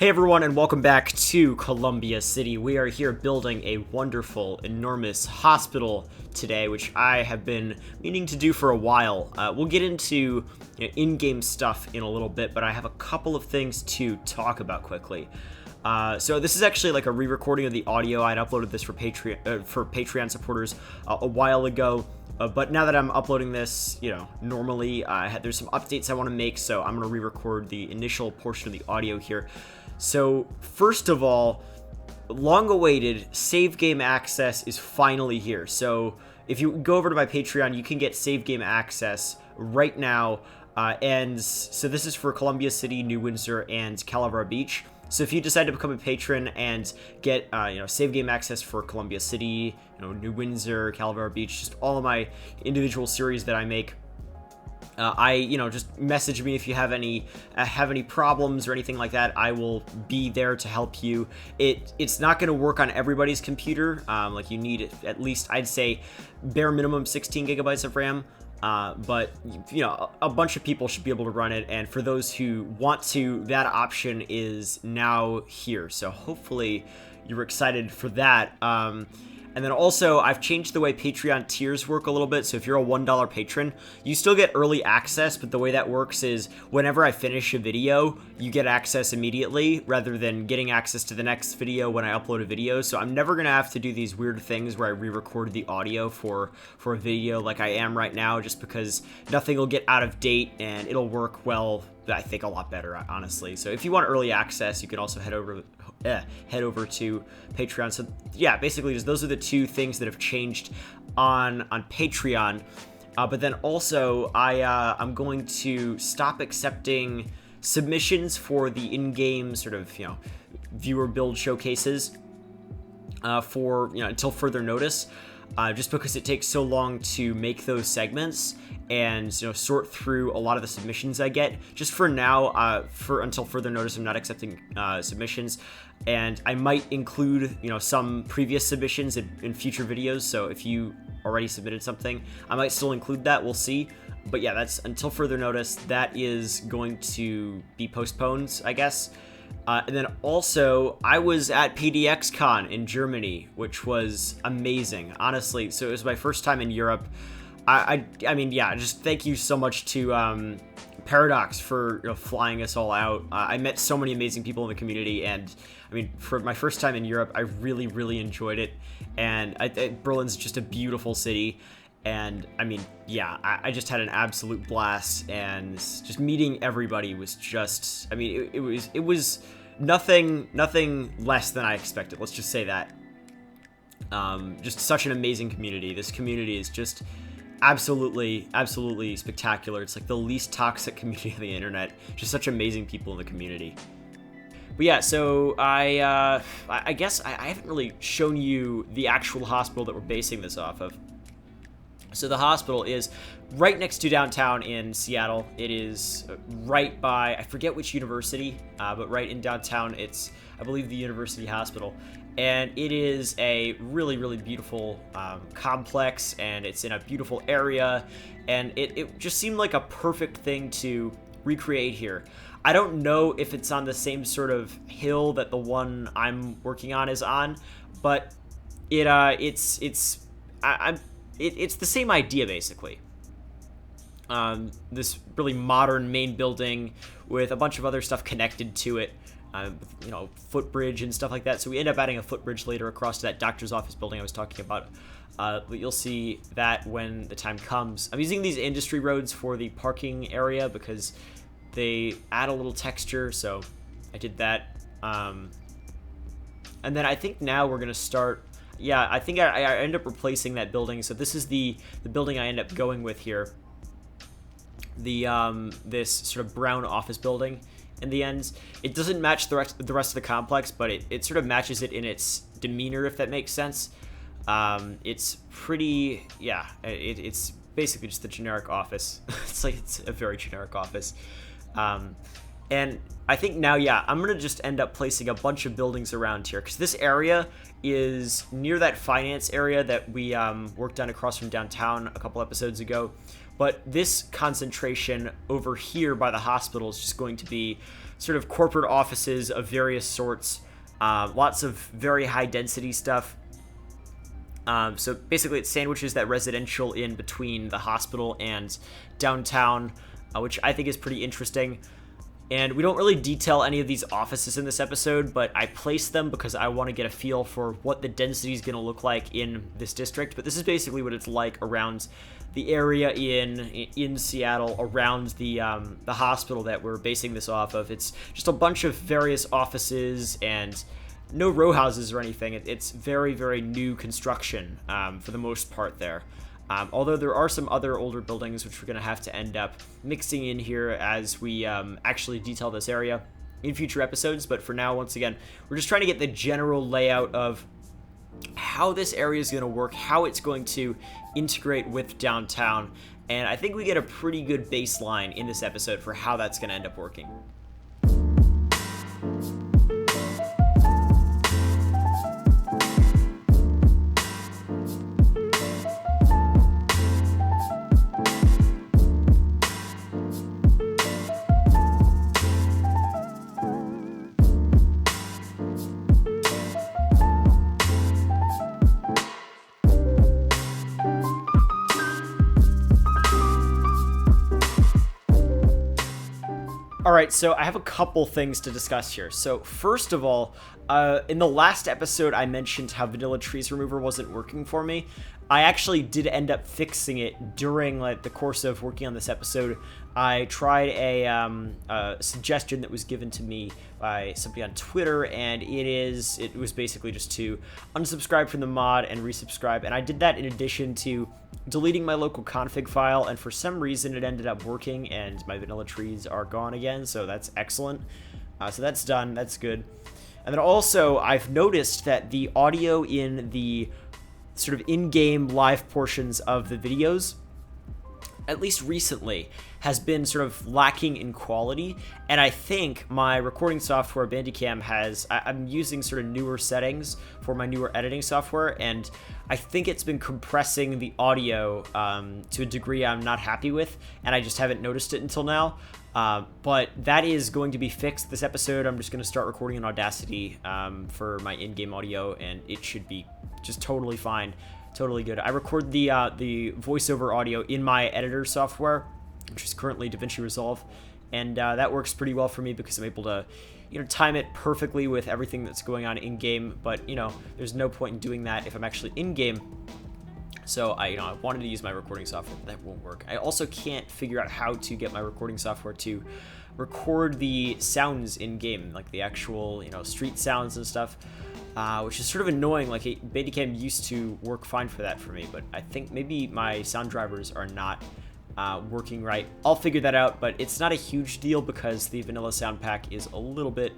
Hey everyone, and welcome back to Columbia City. We are here building a wonderful, enormous hospital today, which I have been meaning to do for a while. We'll get into in-game stuff in a little bit, but I have a couple of things to talk about quickly. So this is actually like a re-recording of the audio. I'd uploaded this for Patreon supporters a while ago. But now that I'm uploading this, normally, there's some updates I want to make, so I'm going to re-record the initial portion of the audio here. So, first of all, long-awaited save game access is finally here. So, if you go over to my Patreon, you can get save game access right now. And so this is for Columbia City, New Windsor, and Calaveras Beach. So if you decide to become a patron and get, save game access for Columbia City, New Windsor, Calaveras Beach, just all of my individual series that I make, just message me if you have any problems or anything like that. I will be there to help you. It's not going to work on everybody's computer. You need at least, I'd say, bare minimum 16 gigabytes of RAM. But a bunch of people should be able to run it, and for those who want to, that option is now here. So hopefully you're excited for that. And then also, I've changed the way Patreon tiers work a little bit. So if you're a $1 patron, you still get early access, but the way that works is whenever I finish a video, you get access immediately rather than getting access to the next video when I upload a video. So I'm never going to have to do these weird things where I re-record the audio for a video like I am right now, just because nothing will get out of date and it'll work well, I think, a lot better, honestly. So if you want early access, you can also head over to Patreon. So yeah, basically just those are the two things that have changed on Patreon. But then also I'm going to stop accepting submissions for the in-game sort of viewer build showcases for until further notice. Just because it takes so long to make those segments and sort through a lot of the submissions I get. Just for now, until further notice, I'm not accepting submissions, and I might include some previous submissions in future videos. So if you already submitted something, I might still include that. We'll see. But yeah, that's until further notice. That is going to be postponed, I guess. And then also, I was at PDXCon in Germany, which was amazing, honestly. So it was my first time in Europe. I mean, just thank you so much to Paradox for flying us all out. I met so many amazing people in the community, and I mean, for my first time in Europe, I really, really enjoyed it. And Berlin's just a beautiful city. And I mean, I just had an absolute blast, and just meeting everybody was just, I mean, it was nothing less than I expected. Let's just say that. Just such an amazing community. This community is just absolutely spectacular. It's like the least toxic community on the internet. Just such amazing people in the community. But yeah, so I guess I haven't really shown you the actual hospital that we're basing this off of. So the hospital is right next to downtown in Seattle. It is right by, I forget which university, but right in downtown, it's, I believe, the University Hospital. And it is a really, really beautiful complex, and it's in a beautiful area. And it just seemed like a perfect thing to recreate here. I don't know if it's on the same sort of hill that the one I'm working on is on, but it's the same idea, basically. This really modern main building with a bunch of other stuff connected to it, footbridge and stuff like that. So we end up adding a footbridge later across to that doctor's office building I was talking about. But you'll see that when the time comes. I'm using these industry roads for the parking area because they add a little texture, so I did that. And then I think now we're gonna start. Yeah, I think I end up replacing that building. So this is the building I end up going with here. This sort of brown office building. In the end, it doesn't match the rest of the complex, but it sort of matches it in its demeanor, if that makes sense. It's pretty, yeah. It's basically just a generic office. It's a very generic office. And I think now, yeah, I'm going to just end up placing a bunch of buildings around here, because this area is near that finance area that we worked on across from downtown a couple episodes ago. But this concentration over here by the hospital is just going to be sort of corporate offices of various sorts, lots of very high density stuff. So basically it sandwiches that residential in between the hospital and downtown, which I think is pretty interesting. And we don't really detail any of these offices in this episode, but I placed them because I want to get a feel for what the density is going to look like in this district. But this is basically what it's like around the area in Seattle, around the hospital that we're basing this off of. It's just a bunch of various offices and no row houses or anything. It's very, very new construction for the most part there. Although there are some other older buildings which we're going to have to end up mixing in here as we actually detail this area in future episodes. But for now, once again, we're just trying to get the general layout of how this area is going to work, how it's going to integrate with downtown. And I think we get a pretty good baseline in this episode for how that's going to end up working. All right, so I have a couple things to discuss here. So first of all, in the last episode, I mentioned how Vanilla Trees Remover wasn't working for me. I actually did end up fixing it during the course of working on this episode. I tried a suggestion that was given to me by somebody on Twitter, and it was basically just to unsubscribe from the mod and resubscribe. And I did that in addition to deleting my local config file, and for some reason it ended up working, and my vanilla trees are gone again, so that's excellent. So that's done, that's good. And then also, I've noticed that the audio in the sort of in-game live portions of the videos, at least recently, has been sort of lacking in quality, and I think my recording software, Bandicam, I'm using sort of newer settings for my newer editing software, and I think it's been compressing the audio to a degree I'm not happy with, and I just haven't noticed it until now. But that is going to be fixed this episode. I'm just going to start recording in Audacity for my in-game audio, and it should be just totally fine, totally good. I record the voiceover audio in my editor software, which is currently DaVinci Resolve, and that works pretty well for me because I'm able to, time it perfectly with everything that's going on in-game. But there's no point in doing that if I'm actually in-game. So I wanted to use my recording software, but that won't work. I also can't figure out how to get my recording software to record the sounds in-game, like the actual, street sounds and stuff, which is sort of annoying. Like, Bandicam used to work fine for that for me, but I think maybe my sound drivers are not working right. I'll figure that out, but it's not a huge deal because the vanilla sound pack is a little bit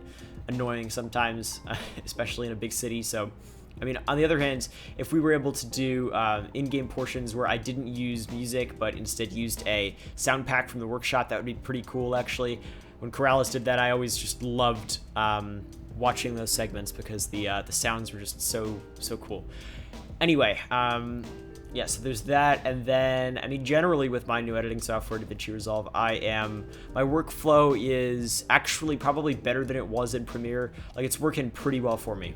annoying sometimes, especially in a big city. So on the other hand, if we were able to do in-game portions where I didn't use music, but instead used a sound pack from the workshop, that would be pretty cool, actually. When Corrales did that, I always just loved watching those segments because the sounds were just so cool. Anyway, yeah, so there's that, and then, generally with my new editing software, DaVinci Resolve, my workflow is actually probably better than it was in Premiere. Like, it's working pretty well for me.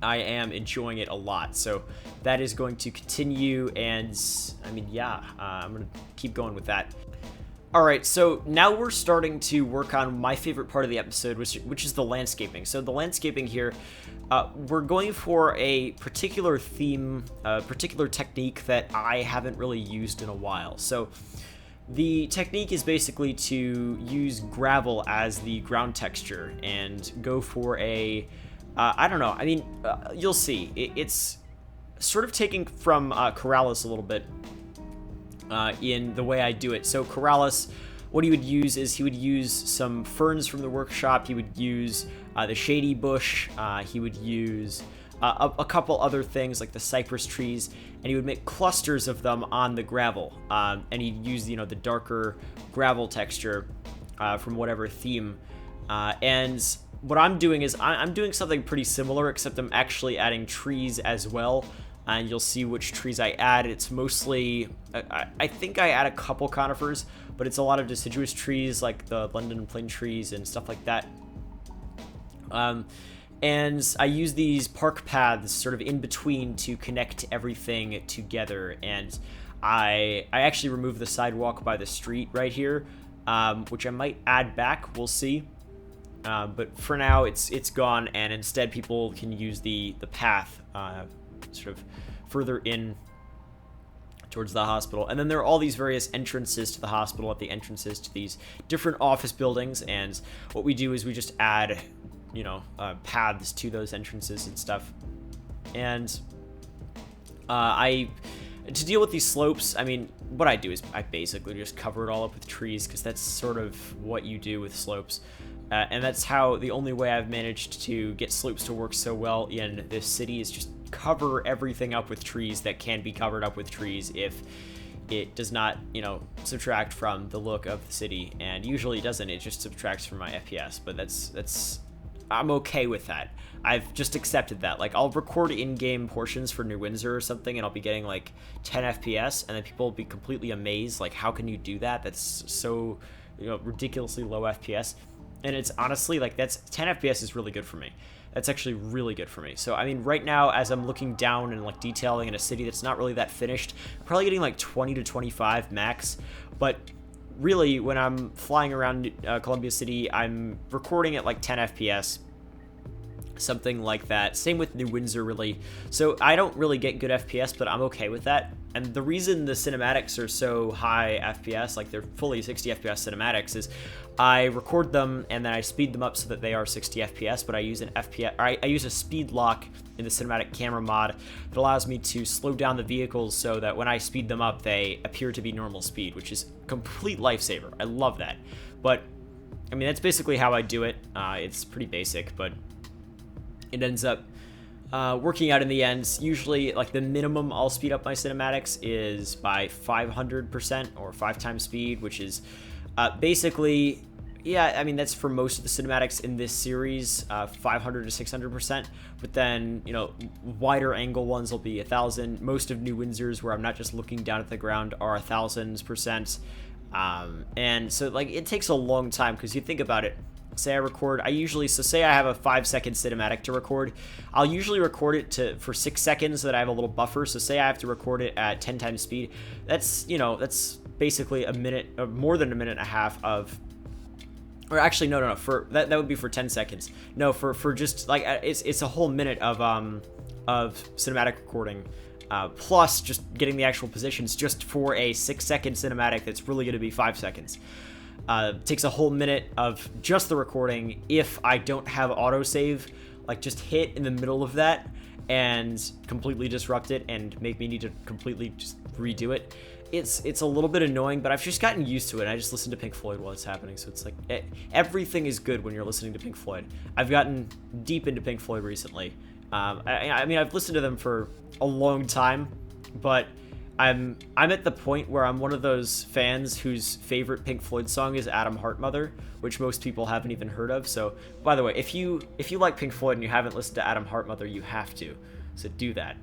I am enjoying it a lot, so that is going to continue, and I'm going to keep going with that. Alright, so now we're starting to work on my favorite part of the episode, which is the landscaping. So the landscaping here, we're going for a particular theme, a particular technique that I haven't really used in a while. So The technique is basically to use gravel as the ground texture and go for a, I don't know, I mean, you'll see. It's sort of taking from Corrales a little bit in the way I do it. So Corrales, what he would use is he would use some ferns from the workshop. He would use the shady bush. He would use a couple other things like the cypress trees, and he would make clusters of them on the gravel. And he'd use, the darker gravel texture from whatever theme. And what I'm doing is I'm doing something pretty similar, except I'm actually adding trees as well. And you'll see which trees I add. It's mostly, I think I add a couple conifers, but it's a lot of deciduous trees like the London plane trees and stuff like that. And I use these park paths sort of in between to connect everything together. And I actually removed the sidewalk by the street right here, which I might add back. We'll see. But for now, it's gone, and instead people can use the path sort of further in towards the hospital. And then there are all these various entrances to the hospital at the entrances to these different office buildings. And what we do is we just add paths to those entrances and stuff. And to deal with these slopes, I mean, what I do is I basically just cover it all up with trees, because that's sort of what you do with slopes. And that's how the only way I've managed to get slopes to work so well in this city is just cover everything up with trees that can be covered up with trees if it does not, subtract from the look of the city. And usually it doesn't, it just subtracts from my FPS, but that's I'm okay with that. I've just accepted that. Like, I'll record in-game portions for New Windsor or something, and I'll be getting like 10 FPS, and then people will be completely amazed, like, how can you do that? That's so, ridiculously low FPS. And it's honestly, like, 10 FPS is really good for me. That's actually really good for me. So, I mean, right now, as I'm looking down and, like, detailing in a city that's not really that finished, I'm probably getting, like, 20 to 25 max. But really, when I'm flying around Columbia City, I'm recording at, like, 10 FPS. Something like that. Same with New Windsor, really. So I don't really get good FPS, but I'm okay with that. And the reason the cinematics are so high FPS, like they're fully 60 FPS cinematics, is I record them and then I speed them up so that they are 60 FPS, but I use I use a speed lock in the cinematic camera mod that allows me to slow down the vehicles so that when I speed them up, they appear to be normal speed, which is a complete lifesaver. I love that. But, I mean, that's basically how I do it. It's pretty basic, but it ends up working out in the end. Usually, like, the minimum I'll speed up my cinematics is by 500% or 5 times speed, which is basically, yeah, I mean, that's for most of the cinematics in this series, 500 to 600%. But then, wider angle ones will be 1,000. Most of New Windsor's, where I'm not just looking down at the ground, are 1,000%. And so, like, it takes a long time, because you think about it. Say I record, say I have a 5-second cinematic to record, I'll usually record it for 6 seconds so that I have a little buffer. So say I have to record it at 10 times speed, that's basically a minute, or more than a minute and a half of, or actually, no, for that would be for 10 seconds. No, for just, like, it's a whole minute of cinematic recording, plus just getting the actual positions just for a 6-second cinematic that's really going to be 5 seconds. Takes a whole minute of just the recording. If I don't have autosave, like, just hit in the middle of that and completely disrupt it and make me need to completely just redo it. It's a little bit annoying, but I've just gotten used to it. I just listen to Pink Floyd while it's happening, so it's like everything is good when you're listening to Pink Floyd. I've gotten deep into Pink Floyd recently. I mean, I've listened to them for a long time, but I'm at the point where I'm one of those fans whose favorite Pink Floyd song is Atom Heart Mother, which most people haven't even heard of. So, by the way, if you like Pink Floyd and you haven't listened to Atom Heart Mother, you have to. So do that.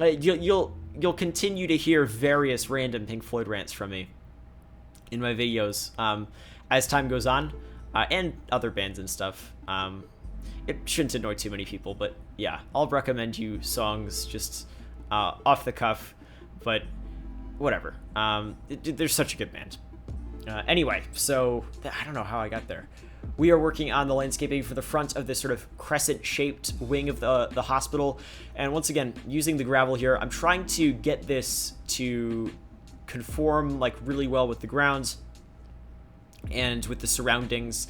You'll continue to hear various random Pink Floyd rants from me in my videos as time goes on, and other bands and stuff. It shouldn't annoy too many people, but yeah, I'll recommend you songs just off the cuff, but whatever. They're such a good band. Anyway, so I don't know how I got there. We are working on the landscaping for the front of this sort of crescent-shaped wing of the hospital, and once again, using the gravel here, I'm trying to get this to conform like really well with the grounds and with the surroundings.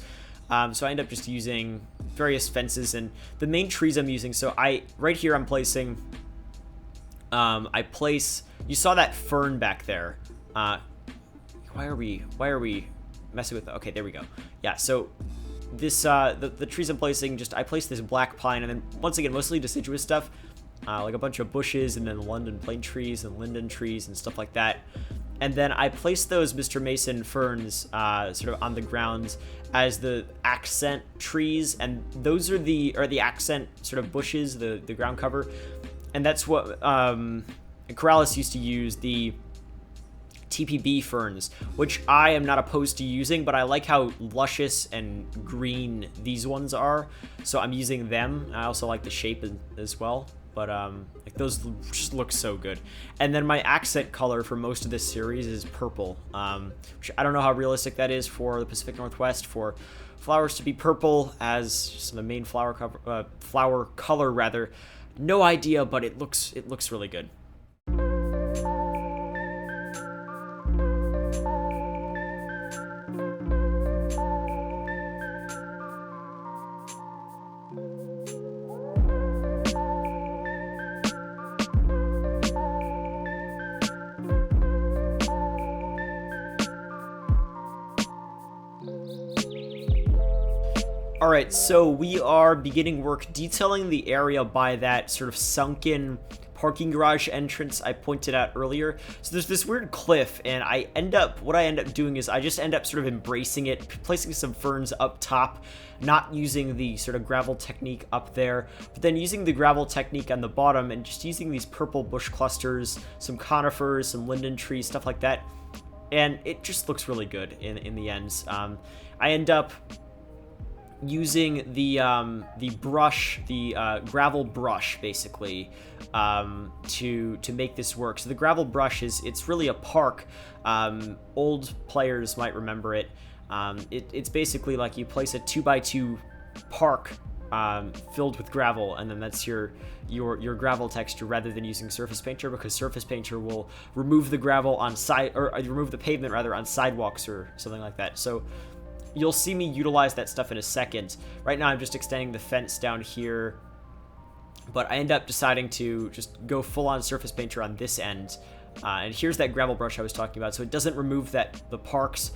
So I end up just using various fences and the main trees I'm using. So right here I'm placing, you saw that fern back there. Why are we messing with that? Okay, there we go. Yeah, so this, the trees I'm placing, I placed this black pine, and then once again, mostly deciduous stuff, like a bunch of bushes, and then London plane trees and linden trees and stuff like that. And then I placed those Mr. Mason ferns sort of on the ground as the accent trees, and those are the accent sort of bushes, the ground cover. And that's what Corrales used to use, the TPB ferns, which I am not opposed to using, but I like how luscious and green these ones are, so I'm using them. I also like the shape as well, but like those just look so good. And then my accent color for most of this series is purple, which I don't know how realistic that is for the Pacific Northwest, for flowers to be purple as just the main flower color rather. No idea, but it looks really good. Alright, so we are beginning work detailing the area by that sort of sunken parking garage entrance I pointed out earlier. So there's this weird cliff, and what I end up doing is I just end up sort of embracing it, placing some ferns up top, not using the sort of gravel technique up there, but then using the gravel technique on the bottom and just using these purple bush clusters, some conifers, some linden trees, stuff like that. And it just looks really good in the ends. I end up using the brush, the gravel brush, basically, to make this work. So the gravel brush it's really a park. Old players might remember it. It's basically like you place a 2x2 park filled with gravel, and then that's your gravel texture, rather than using Surface Painter, because Surface Painter will remove the gravel on remove the pavement rather on sidewalks or something like that. So you'll see me utilize that stuff in a second. Right now I'm just extending the fence down here, but I end up deciding to just go full-on Surface Painter on this end. And here's that gravel brush I was talking about. So it doesn't remove the park's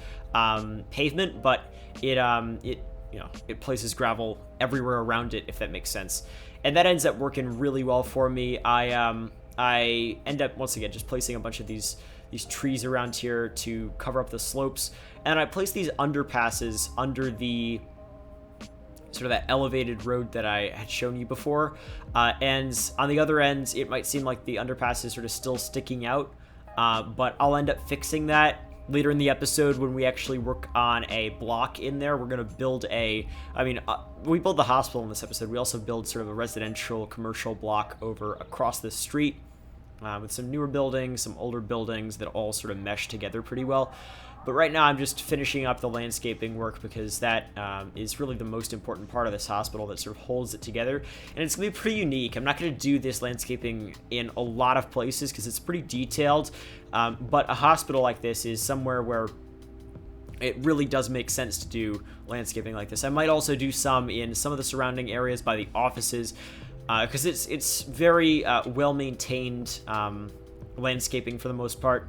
pavement, but it places gravel everywhere around it, if that makes sense. And that ends up working really well for me. I end up, once again, just placing a bunch of these trees around here to cover up the slopes. And I place these underpasses under the sort of that elevated road that I had shown you before. And on the other ends, it might seem like the underpass is sort of still sticking out, but I'll end up fixing that later in the episode when we actually work on a block in there. We're going to build we build the hospital in this episode. We also build sort of a residential commercial block over across the street, with some newer buildings, some older buildings that all sort of mesh together pretty well. But right now I'm just finishing up the landscaping work, because that is really the most important part of this hospital that sort of holds it together. And it's going to be pretty unique. I'm not going to do this landscaping in a lot of places because it's pretty detailed. But a hospital like this is somewhere where it really does make sense to do landscaping like this. I might also do some in some of the surrounding areas by the offices, because it's very well-maintained landscaping for the most part.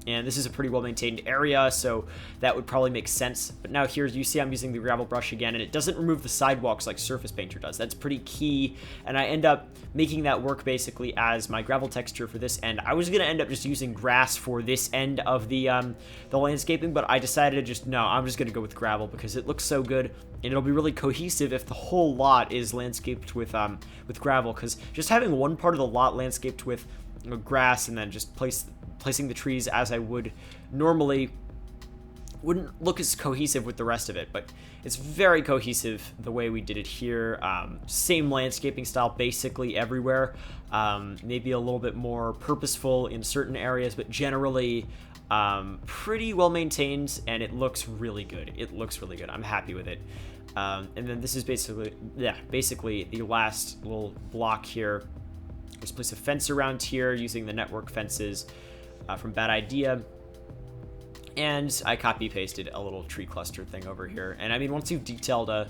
And this is a pretty well-maintained area, so that would probably make sense. But now here, you see I'm using the gravel brush again, and it doesn't remove the sidewalks like Surface Painter does. That's pretty key, and I end up making that work basically as my gravel texture for this end. I was going to end up just using grass for this end of the landscaping, but I decided I'm just going to go with gravel because it looks so good, and it'll be really cohesive if the whole lot is landscaped with gravel, because just having one part of the lot landscaped with grass and then just placing the trees as I would normally wouldn't look as cohesive with the rest of it, but it's very cohesive the way we did it here. Same landscaping style basically everywhere, maybe a little bit more purposeful in certain areas, but generally pretty well maintained, and it looks really good. I'm happy with it. And then this is basically the last little block here. Just place a fence around here using the network fences. from Bad Idea. And I copy pasted a little tree cluster thing over here. And I mean, once you've detailed a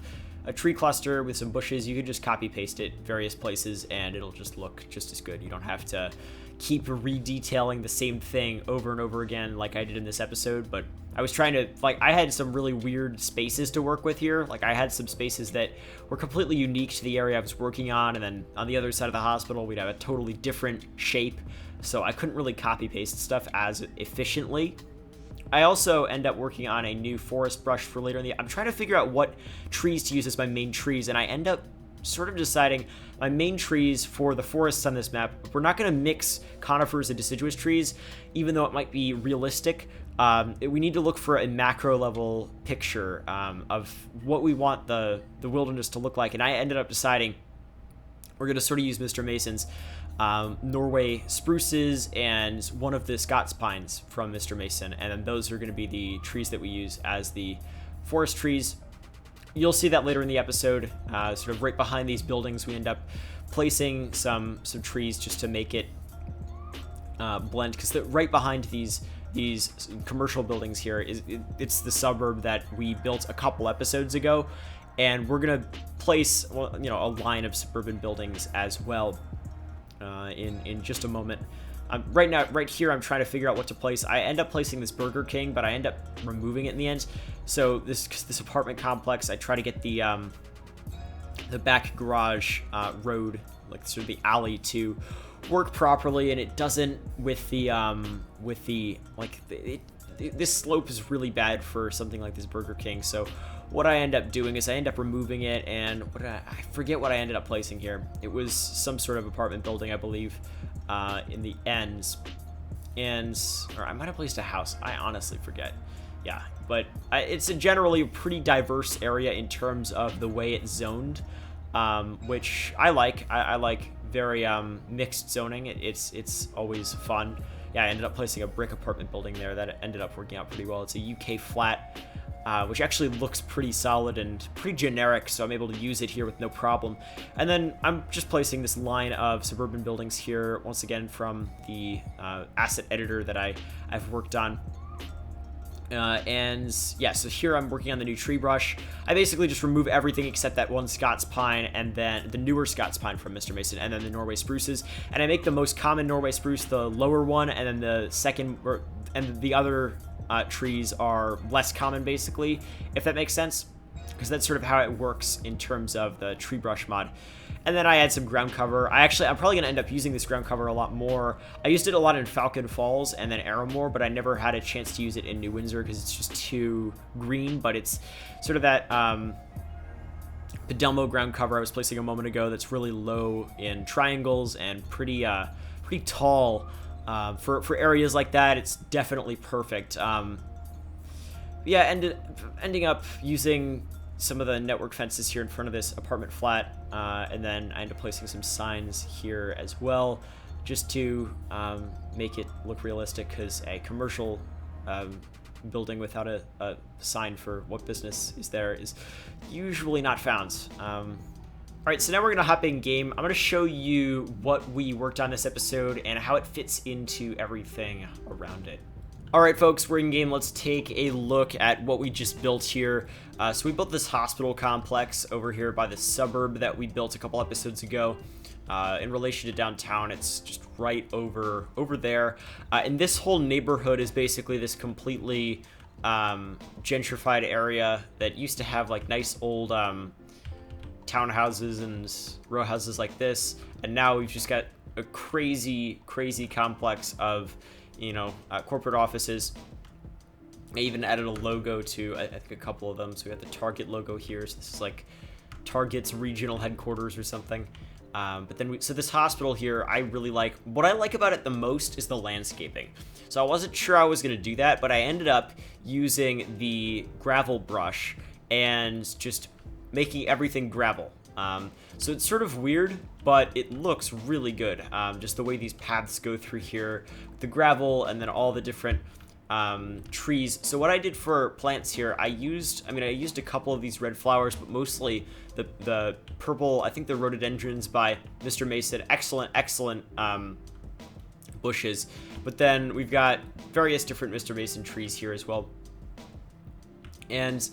tree cluster with some bushes, you can just copy paste it various places and it'll just look just as good. You don't have to keep redetailing the same thing over and over again like I did in this episode. But I was trying to, like, I had some really weird spaces to work with here. Like, I had some spaces that were completely unique to the area I was working on, and then on the other side of the hospital we'd have a totally different shape, so I couldn't really copy paste stuff as efficiently. I also end up working on a new forest brush for later in the... I'm trying to figure out what trees to use as my main trees, and I end up sort of deciding my main trees for the forests on this map. We're not going to mix conifers and deciduous trees, even though it might be realistic. We need to look for a macro level picture of what we want the wilderness to look like, and I ended up deciding we're going to sort of use Mr. Mason's Norway spruces and one of the Scots pines from Mr. Mason, and then those are going to be the trees that we use as the forest trees. You'll see that later in the episode. Sort of right behind these buildings, we end up placing some trees just to make it blend, because right behind these commercial buildings here it's the suburb that we built a couple episodes ago, and we're gonna place, well, you know, a line of suburban buildings as well in just a moment. Right here, I'm trying to figure out what to place. I end up placing this Burger King, but I end up removing it in the end. So this apartment complex, I try to get the back garage road, like sort of the alley, to work properly, and it doesn't with the this slope is really bad for something like this Burger King. So what I end up doing is I end up removing it, and I forget what I ended up placing here. It was some sort of apartment building, I believe, in the ends, or I might have placed a house. I honestly forget. Yeah, but it's a generally pretty diverse area in terms of the way it's zoned, which I like. I like very mixed zoning. It's always fun. Yeah, I ended up placing a brick apartment building there that ended up working out pretty well. It's a UK flat, which actually looks pretty solid and pretty generic, so I'm able to use it here with no problem. And then I'm just placing this line of suburban buildings here, once again from the asset editor that I've worked on. And yeah, so here I'm working on the new tree brush. I basically just remove everything except that one Scots pine, and then the newer Scots pine from Mr. Mason, and then the Norway spruces. And I make the most common Norway spruce the lower one, and then the second, and the other trees are less common, basically, if that makes sense, because that's sort of how it works in terms of the tree brush mod. And then I add some ground cover. I'm probably going to end up using this ground cover a lot more. I used it a lot in Falcon Falls and then Arrowmore, but I never had a chance to use it in New Windsor because it's just too green. But it's sort of that Pedelmo ground cover I was placing a moment ago that's really low in triangles and pretty tall. For areas like that, it's definitely perfect. Yeah, ending up using some of the network fences here in front of this apartment flat, and then I end up placing some signs here as well, just to make it look realistic, because a commercial building without a sign for what business is there is usually not found. Alright, so now we're going to hop in game. I'm going to show you what we worked on this episode and how it fits into everything around it. Alright folks, we're in game. Let's take a look at what we just built here. So we built this hospital complex over here by the suburb that we built a couple episodes ago. In relation to downtown, it's just right over there. And this whole neighborhood is basically this completely gentrified area that used to have like nice old townhouses and row houses like this. And now we've just got a crazy complex of, you know, corporate offices. I even added a logo to, I think, a couple of them. So we got the Target logo here. So this is like Target's regional headquarters or something. But then so this hospital here, I really like. What I like about it the most is the landscaping. So I wasn't sure I was going to do that, but I ended up using the gravel brush and just making everything gravel. So it's sort of weird, but it looks really good. Just the way these paths go through here, the gravel, and then all the different trees. So what I did for plants here, I used a couple of these red flowers, but mostly the purple, I think the rhododendrons by Mr. Mason. Excellent bushes. But then we've got various different Mr. Mason trees here as well. And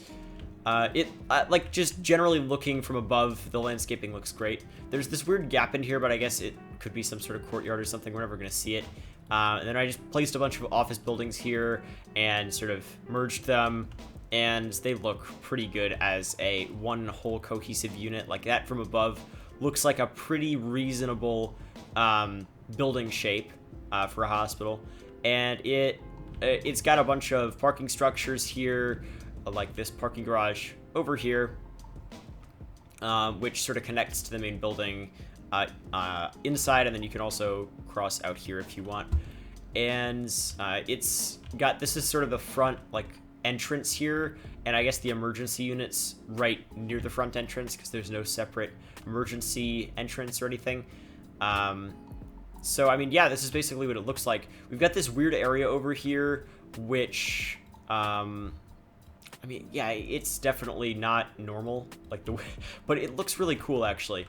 like just generally looking from above, the landscaping looks great. There's this weird gap in here, but I guess it could be some sort of courtyard or something. We're never going to see it. And then I just placed a bunch of office buildings here and sort of merged them, and they look pretty good as a one whole cohesive unit. Like that from above looks like a pretty reasonable building shape for a hospital. And it's got a bunch of parking structures here, like this parking garage over here, which sort of connects to the main building inside, and then you can also cross out here if you want. And it's got, this is sort of the front like entrance here, and I guess the emergency unit's right near the front entrance because there's no separate emergency entrance or anything. So I mean, yeah, this is basically what it looks like. We've got this weird area over here, which I mean, yeah, it's definitely not normal, like the way, but it looks really cool actually.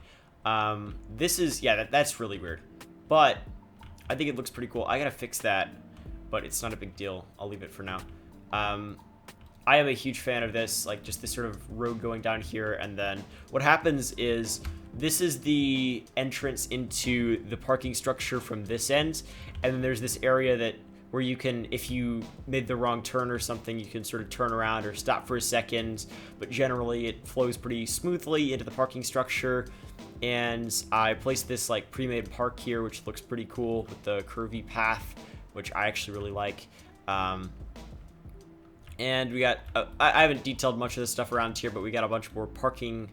This is, yeah, that's really weird, but I think it looks pretty cool. I gotta fix that, but it's not a big deal. I'll leave it for now. I am a huge fan of this, like just this sort of road going down here, and then what happens is this is the entrance into the parking structure from this end, and then there's this area that where you can, if you made the wrong turn or something, you can sort of turn around or stop for a second, but generally it flows pretty smoothly into the parking structure. And I placed this like pre-made park here, which looks pretty cool with the curvy path, which I actually really like. And we got, I haven't detailed much of this stuff around here, but we got a bunch more parking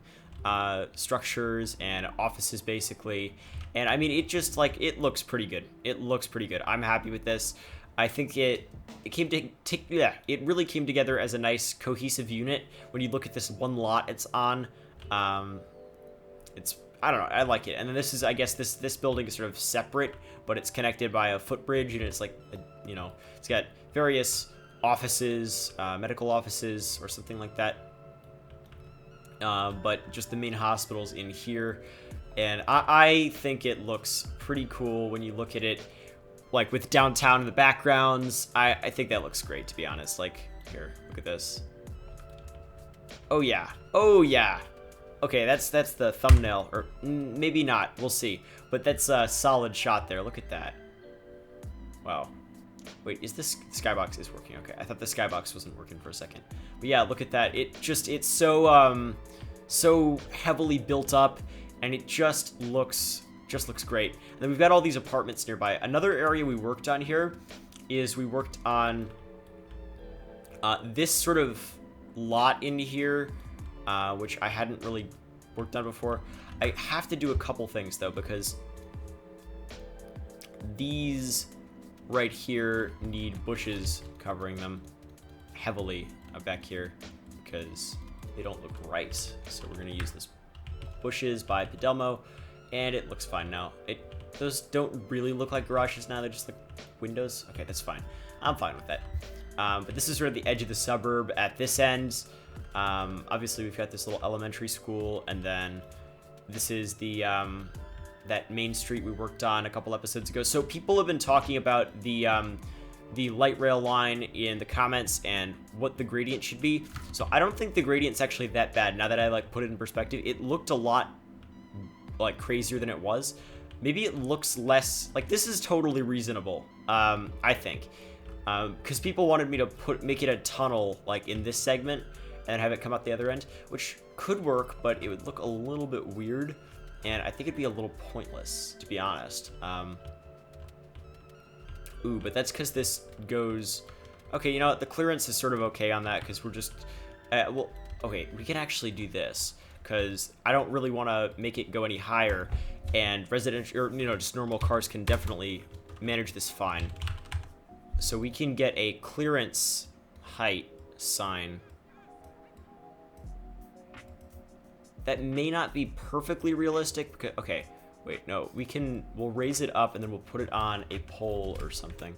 structures and offices basically. And I mean, it just like, it looks pretty good. It looks pretty good. I'm happy with this. I think it really came together as a nice cohesive unit. When you look at this one lot it's on, it's, I don't know, I like it. And then this is, I guess this building is sort of separate, but it's connected by a footbridge, and it's like, you know, it's got various offices, medical offices or something like that. But just the main hospital's in here. And I think it looks pretty cool when you look at it, like with downtown in the backgrounds. I think that looks great, to be honest. Like, here, look at this. Oh yeah, oh yeah. Okay, that's the thumbnail, or maybe not, we'll see. But that's a solid shot there, look at that. Wow. Wait, is this skybox is working? Okay, I thought the skybox wasn't working for a second. But yeah, look at that. It's so so heavily built up, and it just looks great. And then we've got all these apartments nearby. Another area we worked on here is we worked on this sort of lot in here, which I hadn't really worked on before. I have to do a couple things though, because these right here need bushes covering them heavily back here because they don't look right. So we're gonna use this bushes by Pidelmo, and it looks fine now. Those don't really look like garages now, they're just like windows. Okay, that's fine. I'm fine with that. But this is sort of the edge of the suburb at this end. Obviously we've got this little elementary school, and then this is the that main street we worked on a couple episodes ago. So people have been talking about the light rail line in the comments and what the gradient should be. So I don't think the gradient's actually that bad now that I like put it in perspective. It looked a lot like crazier than it was. Maybe it looks less like, this is totally reasonable, I think, because people wanted me to make it a tunnel like in this segment and have it come out the other end, which could work, but it would look a little bit weird, and I think it'd be a little pointless, to be honest. Ooh, but that's because this goes, okay, you know what, the clearance is sort of okay on that, because we're just, well, okay, we can actually do this, because I don't really want to make it go any higher, and residential, or, you know, just normal cars can definitely manage this fine. So we can get a clearance height sign. That may not be perfectly realistic, because, okay, wait, no, we'll raise it up and then we'll put it on a pole or something.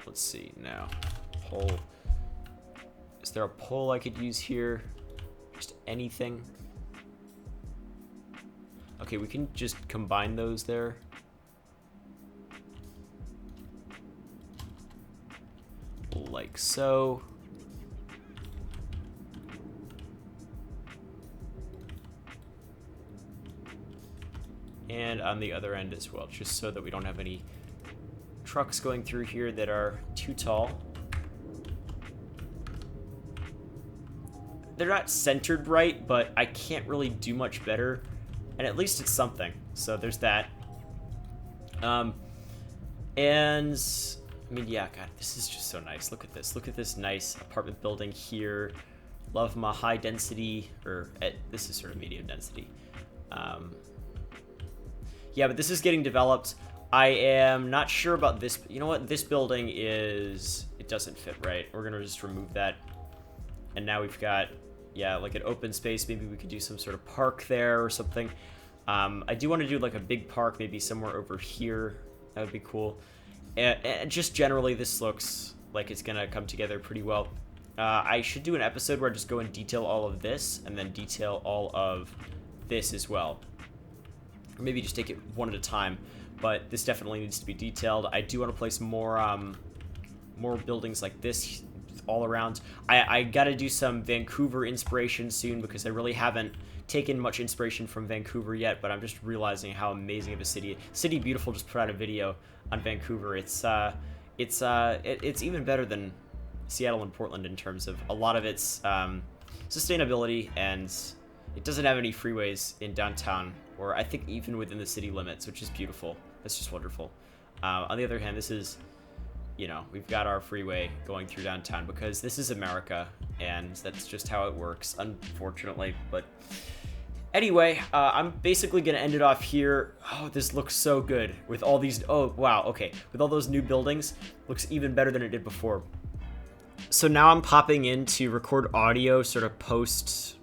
Let's see, now, pole. Is there a pole I could use here? Just anything? Okay, we can just combine those there. Like so. And on the other end as well, just so that we don't have any trucks going through here that are too tall. They're not centered right, but I can't really do much better. And at least it's something. So there's that. And I mean, yeah, God, this is just so nice. Look at this. Look at this nice apartment building here. Love my high density, this is sort of medium density. Yeah, but this is getting developed. I am not sure about this. You know what? This building it doesn't fit right. We're gonna just remove that. And now we've got, yeah, like an open space. Maybe we could do some sort of park there or something. I do want to do like a big park, maybe somewhere over here. That would be cool. And just generally, this looks like it's gonna come together pretty well. I should do an episode where I just go and detail all of this, and then detail all of this as well. Or maybe just take it one at a time. But this definitely needs to be detailed. I do want to place more buildings like this all around. I gotta do some Vancouver inspiration soon, because I really haven't taken much inspiration from Vancouver yet, but I'm just realizing how amazing of a city. City Beautiful just put out a video on Vancouver. It's even better than Seattle and Portland in terms of a lot of its sustainability, and it doesn't have any freeways in downtown, or I think even within the city limits, which is beautiful. That's just wonderful. On the other hand, this is, you know, we've got our freeway going through downtown because this is America, and that's just how it works, unfortunately. But anyway, I'm basically going to end it off here. Oh, this looks so good with all these. Oh, wow. Okay. With all those new buildings, looks even better than it did before. So now I'm popping in to record audio sort of post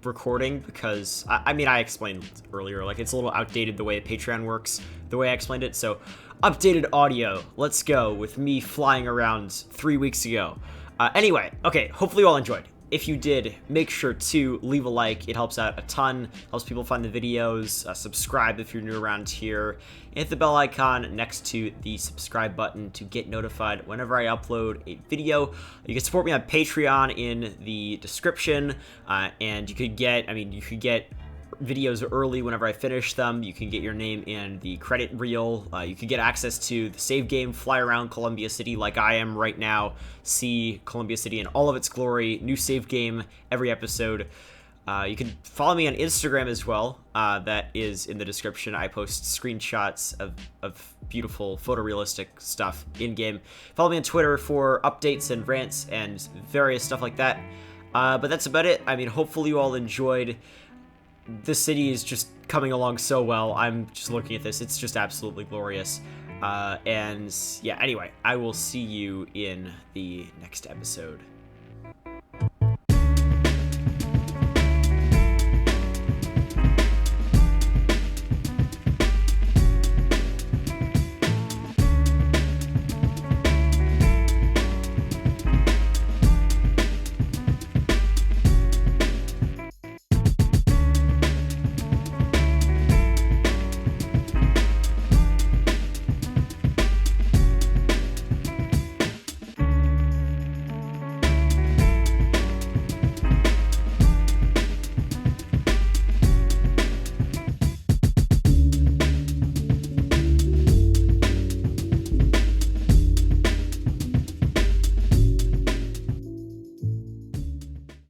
recording, because I mean, I explained earlier, like, it's a little outdated the way Patreon works, the way I explained it. So updated audio, let's go, with me flying around 3 weeks ago. Anyway, okay, hopefully you all enjoyed. If you did, make sure to leave a like. It helps out a ton, helps people find the videos. Subscribe if you're new around here. And hit the bell icon next to the subscribe button to get notified whenever I upload a video. You can support me on Patreon in the description, and you could get videos early whenever I finish them. You can get your name in the credit reel. You can get access to the save game, fly around Columbia City like I am right now, see Columbia City in all of its glory, new save game every episode. You can follow me on Instagram as well. That is in the description. I post screenshots of beautiful photorealistic stuff in-game. Follow me on Twitter for updates and rants and various stuff like that. But that's about it. I mean, hopefully you all enjoyed. The city is just coming along so well. I'm just looking at this. It's just absolutely glorious. And yeah, anyway, I will see you in the next episode.